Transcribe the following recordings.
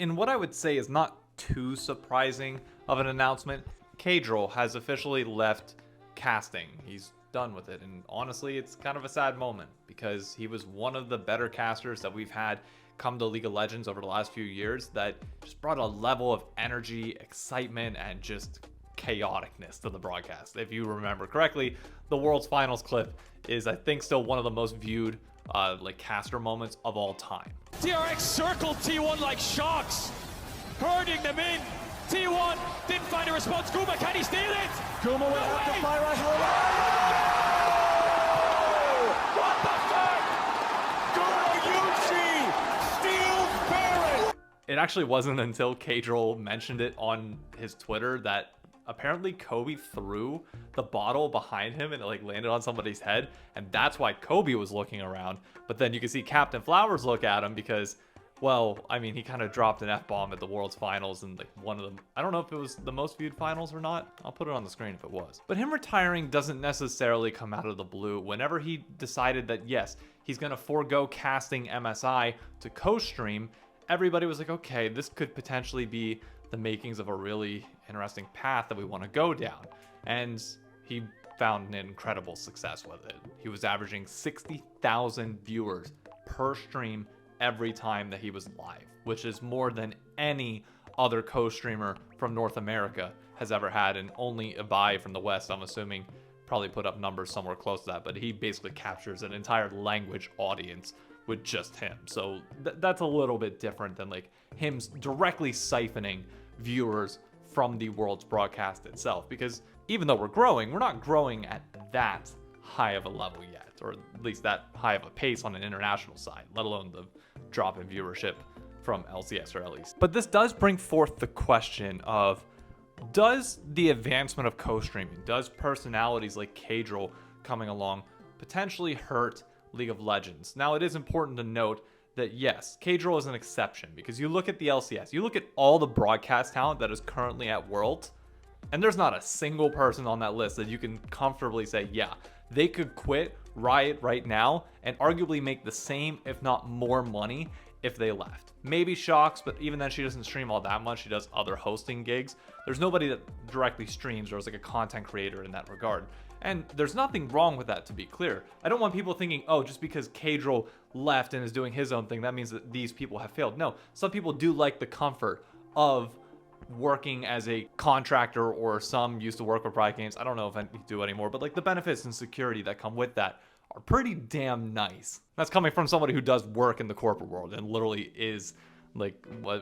in what I would say is not too surprising of an announcement, Caedrel has officially left casting. He's done with it, and honestly, it's kind of a sad moment because he was one of the better casters that we've had come to League of Legends over the last few years that just brought a level of energy, excitement, and just chaoticness to the broadcast. If you remember correctly, the World's Finals clip is, I think, still one of the most viewed like caster moments of all time. TRX circled T1 like sharks, herding them in. T1 didn't find a response. Kuma, can he steal it? Kuma went out to fire right home. What the fuck? Guru Yushi steals Baron. It actually wasn't until Cadral mentioned it on his Twitter that apparently Kobe threw the bottle behind him and it like landed on somebody's head, and that's why Kobe was looking around. But then you can see Captain Flowers look at him because, well, I mean, he kind of dropped an F-bomb at the World's Finals, and like one of them, I don't know if it was the most viewed finals or not. I'll put it on the screen if it was. But him retiring doesn't necessarily come out of the blue. Whenever he decided that, yes, he's going to forego casting MSI to co-stream, everybody was like, okay, this could potentially be the makings of a really interesting path that we want to go down. And he found an incredible success with it. He was averaging 60,000 viewers per stream every time that he was live, which is more than any other co-streamer from North America has ever had, and only Ibai from the West, I'm assuming, probably put up numbers somewhere close to that, but he basically captures an entire language audience with just him. So that's a little bit different than like him directly siphoning viewers from the world's broadcast itself, because even though we're not growing at that high of a level yet, or at least that high of a pace on an international side, let alone the drop in viewership from LCS or at least. But this does bring forth the question of, does the advancement of co-streaming, does personalities like Caedrel coming along potentially hurt League of Legends? Now, it is important to note that yes, Caedrel is an exception, because you look at the LCS, you look at all the broadcast talent that is currently at Worlds, and there's not a single person on that list that you can comfortably say, yeah, they could quit Riot right now and arguably make the same, if not more money if they left. Maybe Shox, but even then she doesn't stream all that much. She does other hosting gigs. There's nobody that directly streams or is like a content creator in that regard. And there's nothing wrong with that, to be clear. I don't want people thinking, oh, just because Caedrel left and is doing his own thing, that means that these people have failed. No, some people do like the comfort of working as a contractor, or some used to work with Riot Games. I don't know if any do anymore, but like the benefits and security that come with that are pretty damn nice. That's coming from somebody who does work in the corporate world and literally is like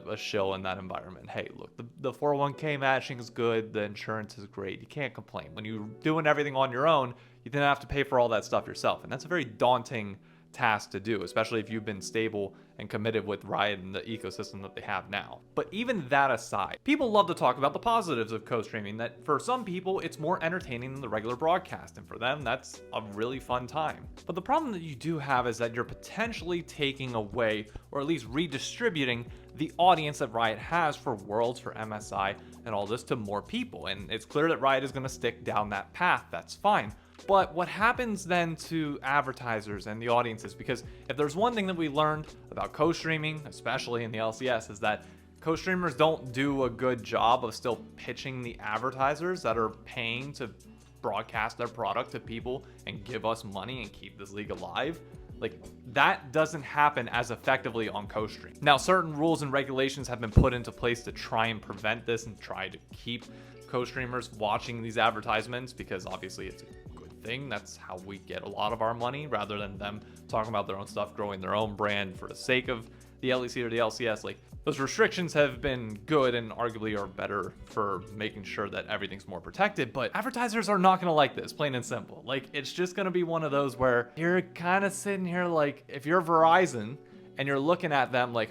a shill in that environment. Hey, look, the 401k matching is good, the insurance is great, you can't complain. When you're doing everything on your own, you then have to pay for all that stuff yourself, and that's a very daunting task to do, especially if you've been stable and committed with Riot and the ecosystem that they have now. But even that aside, people love to talk about the positives of co-streaming, that for some people it's more entertaining than the regular broadcast, and for them that's a really fun time. But the problem that you do have is that you're potentially taking away, or at least redistributing, the audience that Riot has for Worlds, for MSI, and all this to more people. And it's clear that Riot is going to stick down that path. That's fine. But what happens then to advertisers and the audiences? Because if there's one thing that we learned about co-streaming, especially in the LCS, is that co-streamers don't do a good job of still pitching the advertisers that are paying to broadcast their product to people and give us money and keep this league alive. Like, that doesn't happen as effectively on co-stream. Now, certain rules and regulations have been put into place to try and prevent this and try to keep co-streamers watching these advertisements, because obviously it's a good thing. That's how we get a lot of our money, rather than them talking about their own stuff, growing their own brand for the sake of the LEC or the LCS. Like, those restrictions have been good and arguably are better for making sure that everything's more protected, but advertisers are not going to like this, plain and simple. Like, it's just going to be one of those where you're kind of sitting here like, if you're Verizon and you're looking at them like,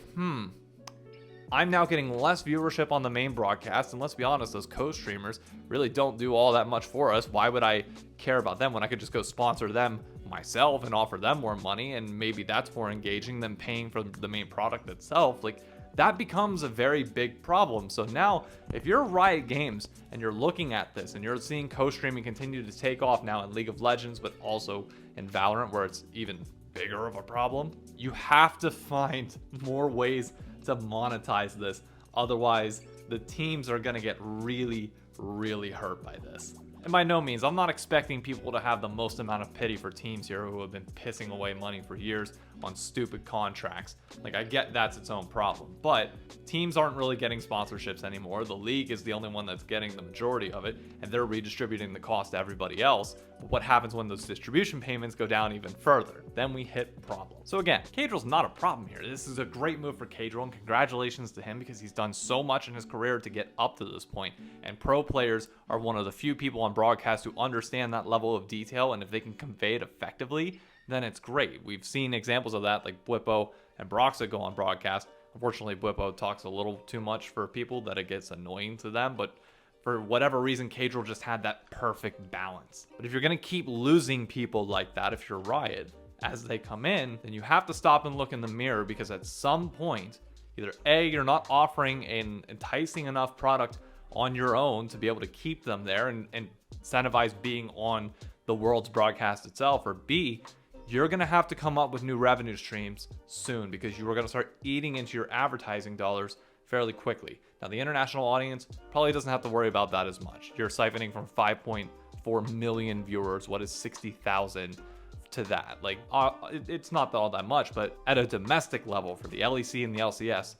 I'm now getting less viewership on the main broadcast, and let's be honest, those co-streamers really don't do all that much for us. Why would I care about them when I could just go sponsor them myself and offer them more money, and maybe that's more engaging than paying for the main product itself? Like, that becomes a very big problem. So now, if you're Riot Games and you're looking at this and you're seeing co-streaming continue to take off now in League of Legends, but also in Valorant, where it's even bigger of a problem, you have to find more ways to monetize this. Otherwise, the teams are going to get really, really hurt by this. And by no means, I'm not expecting people to have the most amount of pity for teams here who have been pissing away money for years on stupid contracts. Like, I get that's its own problem, but teams aren't really getting sponsorships anymore. The league is the only one that's getting the majority of it, and they're redistributing the cost to everybody else. But what happens when those distribution payments go down even further? Then we hit problem. So again, Caedrel's not a problem here. This is a great move for Caedrel, and congratulations to him because he's done so much in his career to get up to this point. And pro players are one of the few people on broadcast who understand that level of detail, and if they can convey it effectively, then it's great. We've seen examples of that, like Bwipo and Broxa go on broadcast. Unfortunately, Bwipo talks a little too much for people that it gets annoying to them, but for whatever reason, Caedrel just had that perfect balance. But if you're going to keep losing people like that, if you're Riot, as they come in, then you have to stop and look in the mirror, because at some point, either A, you're not offering an enticing enough product on your own to be able to keep them there and incentivize being on the world's broadcast itself, or B, you're going to have to come up with new revenue streams soon, because you are going to start eating into your advertising dollars fairly quickly. Now, the international audience probably doesn't have to worry about that as much. You're siphoning from 5.4 million viewers, what is 60,000 to that. Like, it's not all that much, but at a domestic level for the LEC and the LCS,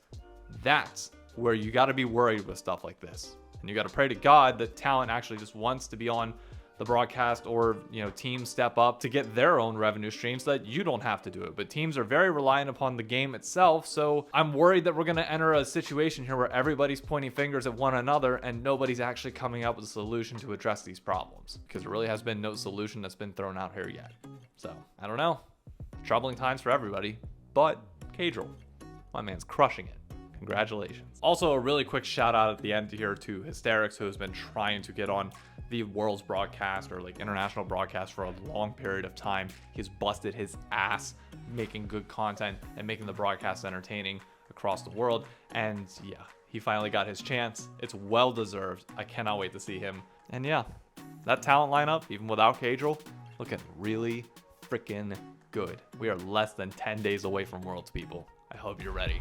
that's where you got to be worried with stuff like this. And you got to pray to God that talent actually just wants to be on the broadcast, or teams step up to get their own revenue streams so that you don't have to do it. But teams are very reliant upon the game itself, so I'm worried that we're going to enter a situation here where everybody's pointing fingers at one another and nobody's actually coming up with a solution to address these problems, because there really has been no solution that's been thrown out here yet. So I don't know, troubling times for everybody, but Caedrel, my man's crushing it. Congratulations. Also, a really quick shout out at the end here to Hysterics, who has been trying to get on the world's broadcast, or like international broadcast, for a long period of time. He's busted his ass making good content and making the broadcast entertaining across the world. And yeah, he finally got his chance. It's well deserved. I cannot wait to see him. And yeah, that talent lineup, even without Caedrel, looking really freaking good. We are less than 10 days away from Worlds, people. I hope you're ready.